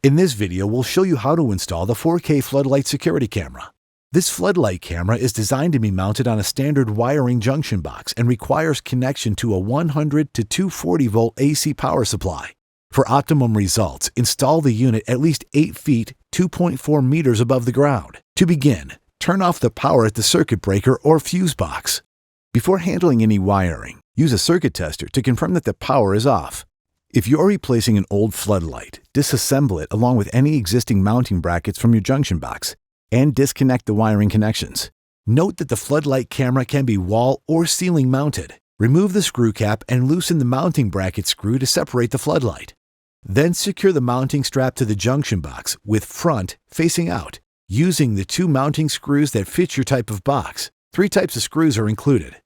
In this video, we'll show you how to install the 4K Floodlight security camera. This Floodlight camera is designed to be mounted on a standard wiring junction box and requires connection to a 100 to 240 volt AC power supply. For optimum results, install the unit at least 8 feet, 2.4 meters above the ground. To begin, turn off the power at the circuit breaker or fuse box. Before handling any wiring, use a circuit tester to confirm that the power is off. If you're replacing an old floodlight, disassemble it along with any existing mounting brackets from your junction box and disconnect the wiring connections. Note that the floodlight camera can be wall or ceiling mounted. Remove the screw cap and loosen the mounting bracket screw to separate the floodlight. Then secure the mounting strap to the junction box with front facing out, using the 2 mounting screws that fit your type of box. 3 types of screws are included.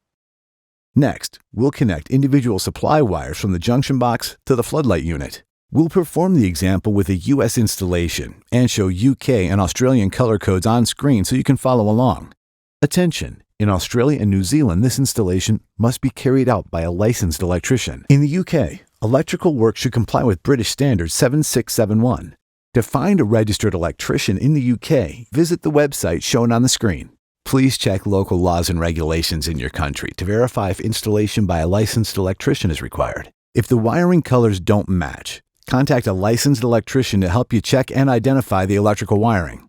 Next, we'll connect individual supply wires from the junction box to the floodlight unit. We'll perform the example with a US installation and show UK and Australian color codes on screen so you can follow along. Attention! In Australia and New Zealand, this installation must be carried out by a licensed electrician. In the UK, electrical work should comply with British Standard 7671. To find a registered electrician in the UK, visit the website shown on the screen. Please check local laws and regulations in your country to verify if installation by a licensed electrician is required. If the wiring colors don't match, contact a licensed electrician to help you check and identify the electrical wiring.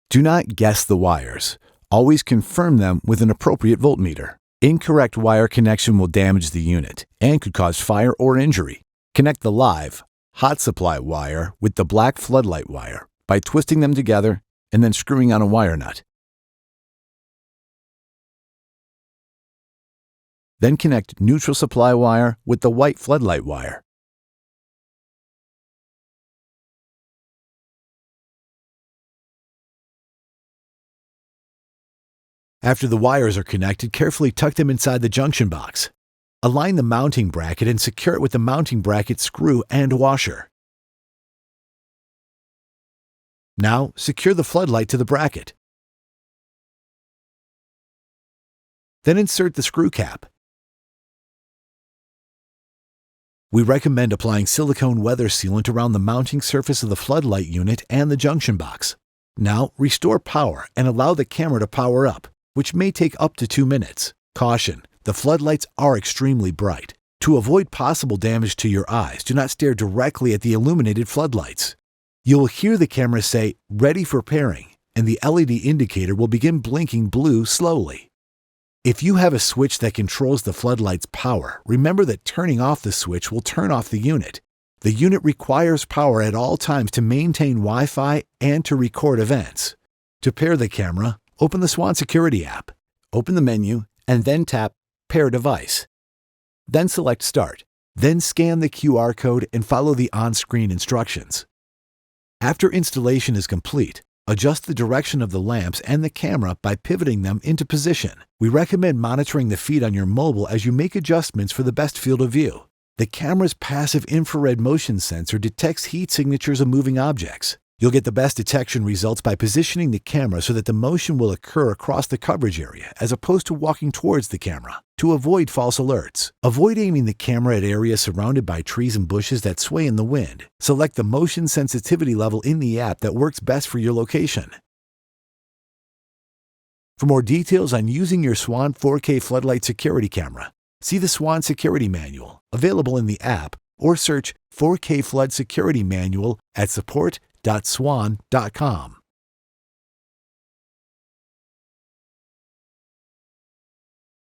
Do not guess the wires. Always confirm them with an appropriate voltmeter. Incorrect wire connection will damage the unit and could cause fire or injury. Connect the live, hot supply wire with the black floodlight wire by twisting them together and then screwing on a wire nut. Then connect neutral supply wire with the white floodlight wire. After the wires are connected, carefully tuck them inside the junction box. Align the mounting bracket and secure it with the mounting bracket screw and washer. Now, secure the floodlight to the bracket. Then insert the screw cap. We recommend applying silicone weather sealant around the mounting surface of the floodlight unit and the junction box. Now, restore power and allow the camera to power up, which may take up to 2 minutes. Caution: the floodlights are extremely bright. To avoid possible damage to your eyes, do not stare directly at the illuminated floodlights. You'll hear the camera say, "Ready for pairing," and the LED indicator will begin blinking blue slowly. If you have a switch that controls the floodlight's power, remember that turning off the switch will turn off the unit. The unit requires power at all times to maintain Wi-Fi and to record events. To pair the camera, open the Swann security app, open the menu, and then tap Pair Device. Then select Start. Then scan the QR code and follow the on-screen instructions. After installation is complete, adjust the direction of the lamps and the camera by pivoting them into position. We recommend monitoring the feed on your mobile as you make adjustments for the best field of view. The camera's passive infrared motion sensor detects heat signatures of moving objects. You'll get the best detection results by positioning the camera so that the motion will occur across the coverage area as opposed to walking towards the camera. To avoid false alerts, avoid aiming the camera at areas surrounded by trees and bushes that sway in the wind. Select the motion sensitivity level in the app that works best for your location. For more details on using your Swann 4K Floodlight security camera, see the Swann Security Manual, available in the app, or search 4K Flood Security Manual at support.swann.com.